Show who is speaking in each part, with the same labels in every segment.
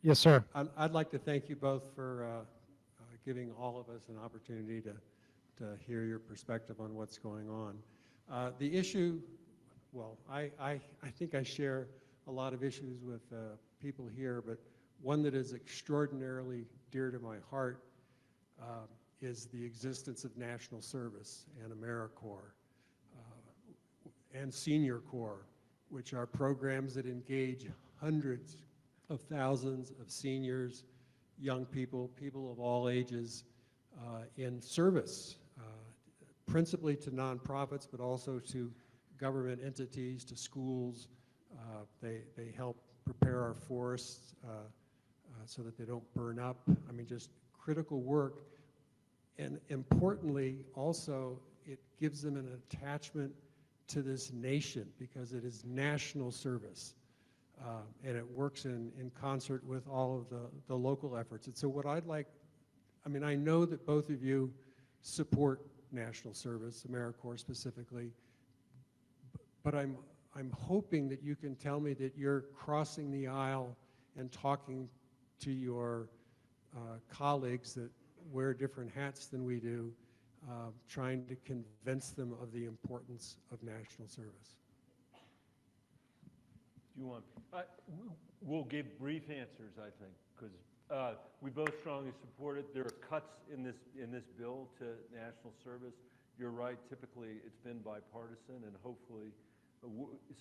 Speaker 1: Yes, sir.
Speaker 2: I'd like to thank you both for giving all of us an opportunity to hear your perspective on what's going on. The issue, well, I think I share a lot of issues with people here, but one that is extraordinarily dear to my heart is the existence of national service and AmeriCorps and Senior Corps, which are programs that engage hundreds of thousands of seniors, young people, people of all ages in service, principally to nonprofits, but also to government entities, to schools. They help prepare our forests so that they don't burn up. I mean, just critical work. And importantly, also, it gives them an attachment to this nation because it is national service. And it works in concert with all of the local efforts. And so what I'd like, I mean, I know that both of you support national service, AmeriCorps specifically, but I'm hoping that you can tell me that you're crossing the aisle and talking to your colleagues that wear different hats than we do, trying to convince them of the importance of national service.
Speaker 3: Do you want? We'll give brief answers, I think, because we both strongly support it. There are cuts in this bill to national service. You're right. Typically, it's been bipartisan, and hopefully,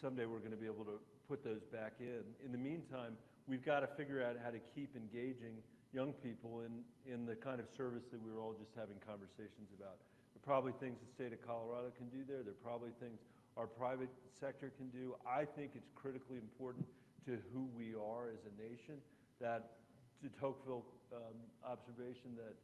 Speaker 3: someday we're going to be able to put those back in. In the meantime, we've got to figure out how to keep engaging young people in the kind of service that we were all just having conversations about. There are probably things the state of Colorado can do there. There are probably things our private sector can do. I think it's critically important to who we are as a nation. That to Tocqueville observation that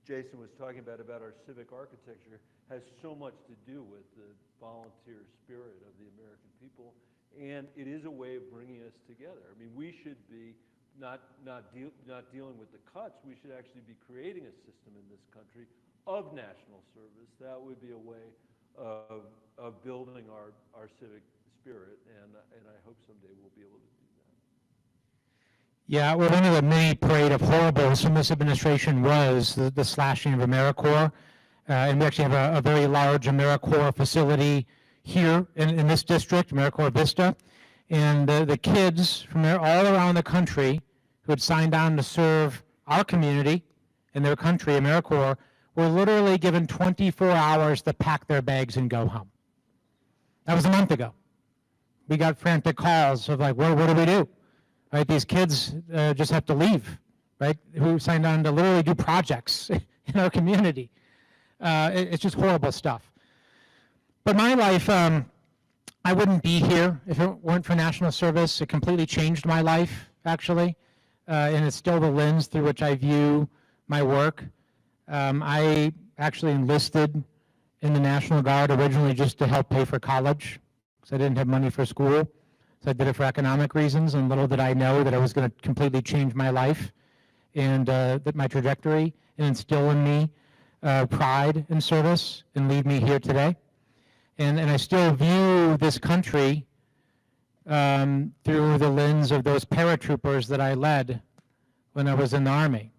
Speaker 3: Jason was talking about our civic architecture has so much to do with the volunteer spirit of the American people, and it is a way of bringing us together. I mean, we should be not dealing with the cuts. We should actually be creating a system in this country of national service. That would be a way of building our civic spirit, and I hope someday we'll be able to do that.
Speaker 1: Yeah, well, one of the many parade of horribles from this administration was the slashing of AmeriCorps. And we actually have a very large AmeriCorps facility here in this district, AmeriCorps Vista. And the kids from there all around the country who had signed on to serve our community and their country, AmeriCorps, were literally given 24 hours to pack their bags and go home. That was a month ago. We got frantic calls of like, what do we do? Right, these kids just have to leave, right? Who signed on to literally do projects in our community. It's just horrible stuff. But my life, I wouldn't be here if it weren't for national service. It completely changed my life, actually, and it's still the lens through which I view my work. I actually enlisted in the National Guard originally just to help pay for college because I didn't have money for school. So I did it for economic reasons, and little did I know that I was going to completely change my life and that my trajectory and instill in me pride in service and lead me here today. And I still view this country through the lens of those paratroopers that I led when I was in the Army.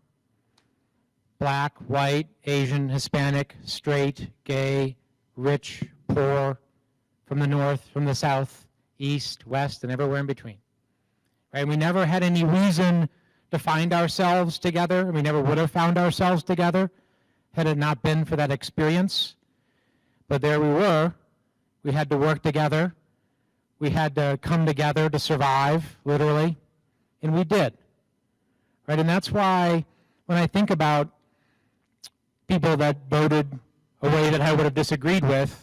Speaker 1: Black, white, Asian, Hispanic, straight, gay, rich, poor, from the north, from the south, east, west, and everywhere in between. Right? We never had any reason to find ourselves together. We never would have found ourselves together had it not been for that experience. But there we were. We had to work together. We had to come together to survive, literally, and we did. Right? And that's why when I think about people that voted a way that I would have disagreed with,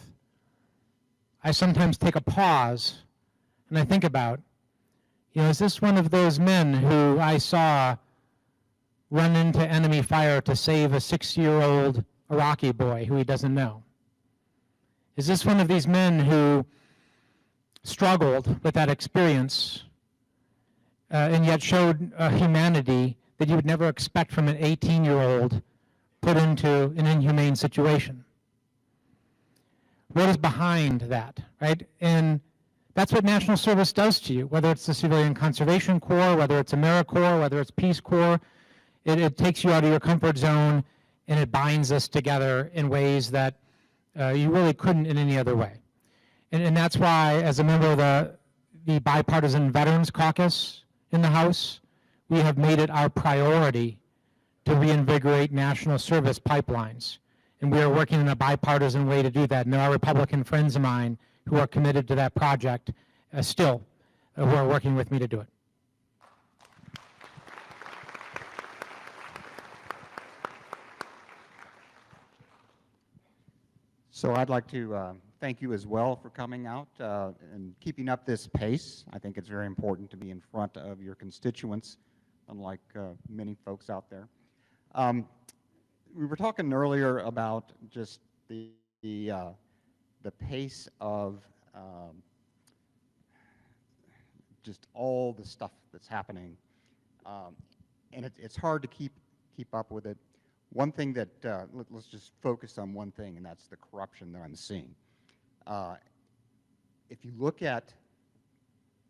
Speaker 1: I sometimes take a pause and I think about, is this one of those men who I saw run into enemy fire to save a 6-year-old Iraqi boy who he doesn't know? Is this one of these men who struggled with that experience and yet showed a humanity that you would never expect from an 18-year-old put into an inhumane situation? What is behind that, right? And That's what national service does to you, whether it's the Civilian Conservation Corps, whether it's AmeriCorps, whether it's Peace Corps. It takes you out of your comfort zone, and it binds us together in ways that you really couldn't in any other way. And that's why, as a member of the Bipartisan Veterans Caucus in the House, we have made it our priority to reinvigorate national service pipelines. And we are working in a bipartisan way to do that. And there are Republican friends of mine who are committed to that project still, who are working with me to do it.
Speaker 4: So I'd like to thank you as well for coming out and keeping up this pace. I think it's very important to be in front of your constituents, unlike many folks out there. We were talking earlier about just the pace of just all the stuff that's happening, and it's hard to keep up with it. One thing that, let's just focus on one thing, and that's the corruption that I'm seeing. If you look at,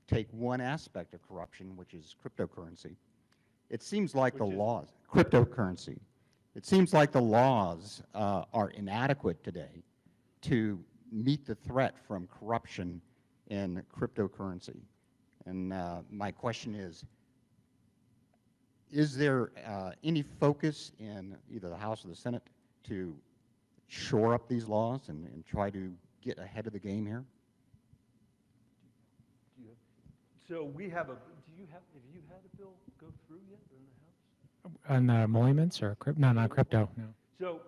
Speaker 4: take one aspect of corruption, which is cryptocurrency, it seems like the laws, cryptocurrency, it seems like the laws are inadequate today to meet the threat from corruption in cryptocurrency. And my question is there any focus in either the House or the Senate to shore up these laws and try to get ahead of the game here?
Speaker 3: So we have a, have you had a bill go through yet in the House?
Speaker 1: On emoluments or crypto? No, not crypto, no.
Speaker 3: So,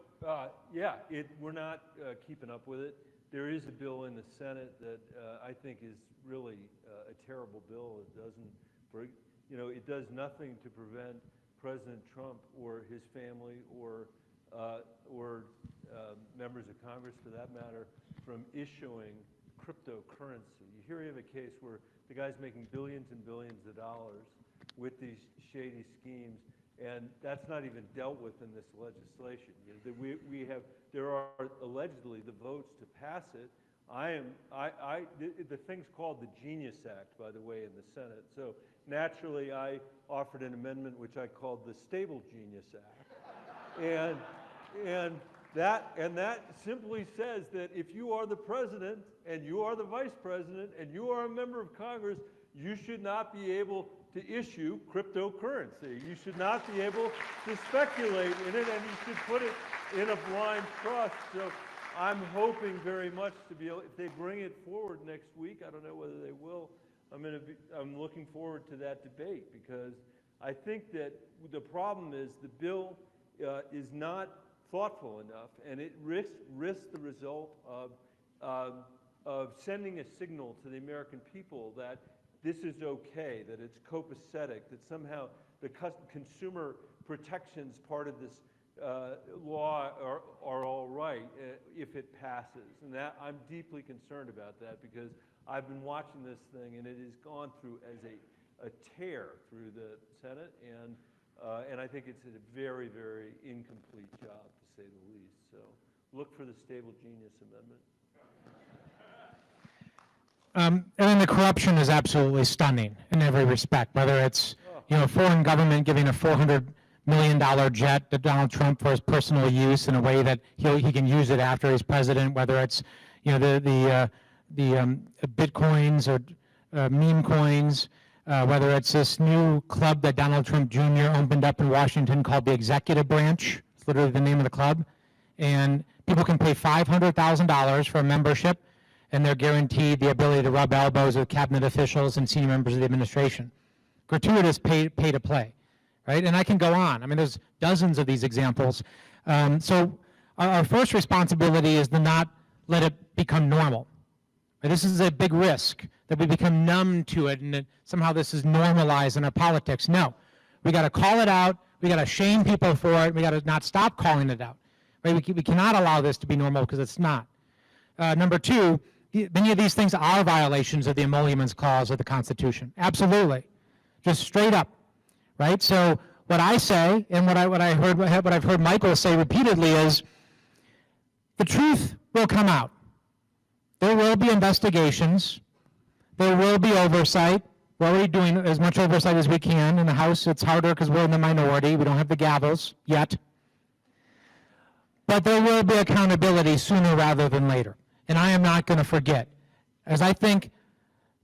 Speaker 3: yeah, we're not keeping up with it. There is a bill in the Senate that I think is really a terrible bill. It doesn't, it does nothing to prevent President Trump or his family or members of Congress, for that matter, from issuing cryptocurrency. You hear of a case where the guy's making billions and billions of dollars with these shady schemes, and that's not even dealt with in this legislation. There are allegedly the votes to pass it. The thing's called the Genius Act, by the way, in the Senate. So naturally, I offered an amendment which I called the Stable Genius Act, and that simply says that if you are the president and you are the vice president and you are a member of Congress, you should not be able to issue cryptocurrency. You should not be able to speculate in it, and you should put it in a blind trust. So I'm hoping very much to be able, if they bring it forward next week, I don't know whether they will, I'm looking forward to that debate, because I think that the problem is the bill is not thoughtful enough, and it risks the result of sending a signal to the American people that this is okay, that it's copacetic, that somehow the consumer protections part of this law are all right if it passes. And that I'm deeply concerned about that, because I've been watching this thing, and it has gone through as a tear through the Senate, and I think it's a very, very incomplete job, to say the least. So look for the Stable Genius Amendment.
Speaker 1: And then the corruption is absolutely stunning in every respect, whether it's a foreign government giving a $400 million jet to Donald Trump for his personal use in a way that he can use it after he's president, whether it's the bitcoins or meme coins, whether it's this new club that Donald Trump Jr. opened up in Washington called the Executive Branch. It's literally the name of the club, and people can pay $500,000 for a membership, and they're guaranteed the ability to rub elbows with cabinet officials and senior members of the administration. Gratuitous pay to play, right? And I can go on. I mean, there's dozens of these examples. So our first responsibility is to not let it become normal. Right? This is a big risk, that we become numb to it and that somehow this is normalized in our politics. No, we got to call it out. We got to shame people for it. We got to not stop calling it out. Right? We cannot allow this to be normal, because it's not. Number two, many of these things are violations of the emoluments clause of the Constitution. Absolutely, just straight up, right? So what I say, and what I've heard Michael say repeatedly is, the truth will come out. There will be investigations. There will be oversight. We're already doing as much oversight as we can. In the House, it's harder because we're in the minority. We don't have the gavels yet. But there will be accountability sooner rather than later. And I am not going to forget. As I think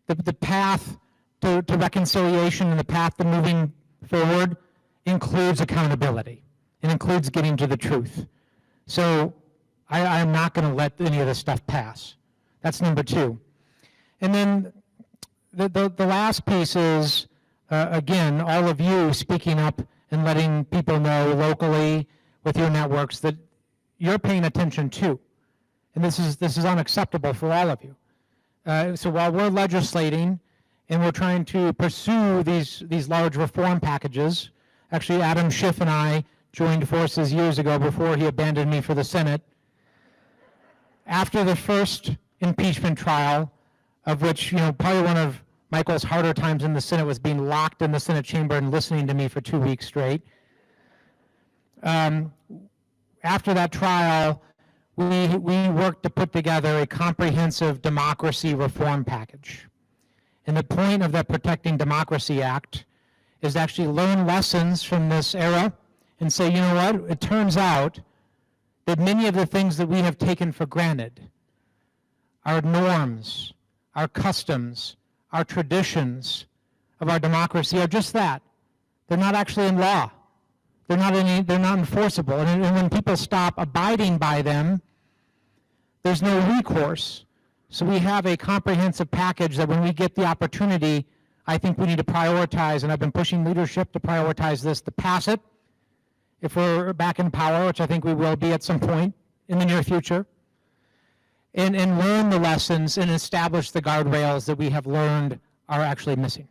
Speaker 1: the path to reconciliation and the path to moving forward includes accountability. It includes getting to the truth. So I am not going to let any of this stuff pass. That's number two. And then the last piece is, again, all of you speaking up and letting people know locally with your networks that you're paying attention too. And this is unacceptable for all of you. So while we're legislating and we're trying to pursue these large reform packages, actually Adam Schiff and I joined forces years ago before he abandoned me for the Senate. After the first impeachment trial, of which, probably one of Michael's harder times in the Senate was being locked in the Senate chamber and listening to me for 2 weeks straight. After that trial, we worked to put together a comprehensive democracy reform package. And the point of the Protecting Democracy Act is to actually learn lessons from this era and say, you know what, it turns out that many of the things that we have taken for granted, our norms, our customs, our traditions of our democracy are just that. They're not actually in law. They're not enforceable. And when people stop abiding by them, there's no recourse. So we have a comprehensive package that when we get the opportunity, I think we need to prioritize, and I've been pushing leadership to prioritize this, to pass it if we're back in power, which I think we will be at some point in the near future, and learn the lessons and establish the guardrails that we have learned are actually missing.